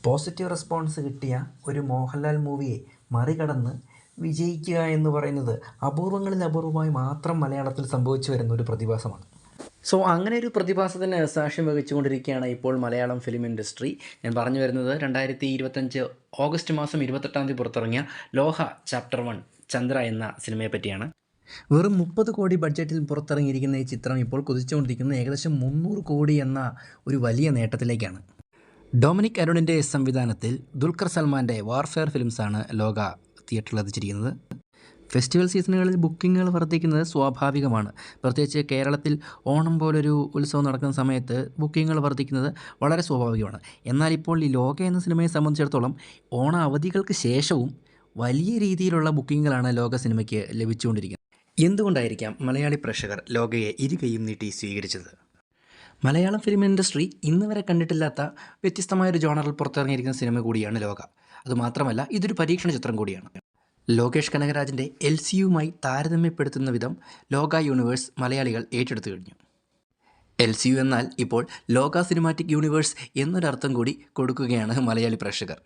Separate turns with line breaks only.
Positive response കിട്ടിയ ഒരു മോഹൻലാൽ മൂവിയെ മറികടന്ന് വിജയിക്കുക എന്ന് പറയുന്നത് അപൂർവങ്ങളിൽ അപൂർവമായി മാത്രം മലയാളത്തിൽ സംഭവിച്ചു വരുന്ന ഒരു പ്രതിഭാസമാണ്. സോ അങ്ങനെ ഒരു പ്രതിഭാസത്തിന് സാക്ഷ്യം വഹിച്ചുകൊണ്ടിരിക്കുകയാണ് ഇപ്പോൾ മലയാളം ഫിലിം ഇൻഡസ്ട്രി. ഞാൻ പറഞ്ഞു വരുന്നത് 2025 ഓഗസ്റ്റ് മാസം 28 പുറത്തിറങ്ങിയ ലോഹ ചാപ്റ്റർ 1 ചന്ദ്ര എന്ന സിനിമയെ പറ്റിയാണ്. വെറും 30 കോടി ബഡ്ജറ്റിൽ പുറത്തിറങ്ങിയിരിക്കുന്ന ഈ ചിത്രം ഇപ്പോൾ കുതിച്ചുകൊണ്ടിരിക്കുന്നത് ഏകദേശം 300 കോടി എന്ന ഒരു വലിയ നേട്ടത്തിലേക്കാണ്. ഡൊമിനിക് അരുണിൻ്റെ സംവിധാനത്തിൽ ദുൽഖർ സൽമാൻ്റെ വാർഫെയർ ഫിലിംസാണ് ലോക തിയേറ്ററിൽ എത്തിച്ചിരിക്കുന്നത്. ഫെസ്റ്റിവൽ സീസണുകളിൽ ബുക്കിങ്ങുകൾ വർദ്ധിക്കുന്നത് സ്വാഭാവികമാണ്. പ്രത്യേകിച്ച് കേരളത്തിൽ ഓണം പോലൊരു ഉത്സവം നടക്കുന്ന സമയത്ത് ബുക്കിങ്ങുകൾ വർദ്ധിക്കുന്നത് വളരെ സ്വാഭാവികമാണ്. എന്നാൽ ഇപ്പോൾ ഈ ലോക എന്ന സിനിമയെ സംബന്ധിച്ചിടത്തോളം ഓണ അവധികൾക്ക് ശേഷവും വലിയ രീതിയിലുള്ള ബുക്കിങ്ങുകളാണ് ലോക സിനിമയ്ക്ക് ലഭിച്ചുകൊണ്ടിരിക്കുന്നത്. എന്തുകൊണ്ടായിരിക്കാം മലയാളി പ്രേക്ഷകർ ലോകയെ ഇരുകൈയും നീട്ടി സ്വീകരിച്ചത്? മലയാളം ഫിലിം ഇൻഡസ്ട്രി ഇന്ന് വരെ കണ്ടിട്ടില്ലാത്ത വ്യത്യസ്തമായൊരു ജോണറിൽ പുറത്തിറങ്ങിയിരിക്കുന്ന സിനിമ കൂടിയാണ് ലോക. അതുമാത്രമല്ല, ഇതൊരു പരീക്ഷണ ചിത്രം കൂടിയാണ്. ലോകേഷ് കനകരാജിൻ്റെ LCUമായി താരതമ്യപ്പെടുത്തുന്ന വിധം ലോക യൂണിവേഴ്സ് മലയാളികൾ ഏറ്റെടുത്തു കഴിഞ്ഞു. LCU എന്നാൽ ഇപ്പോൾ ലോക സിനിമാറ്റിക് യൂണിവേഴ്സ് എന്നൊരർത്ഥം കൂടി കൊടുക്കുകയാണ് മലയാളി പ്രേക്ഷകർ.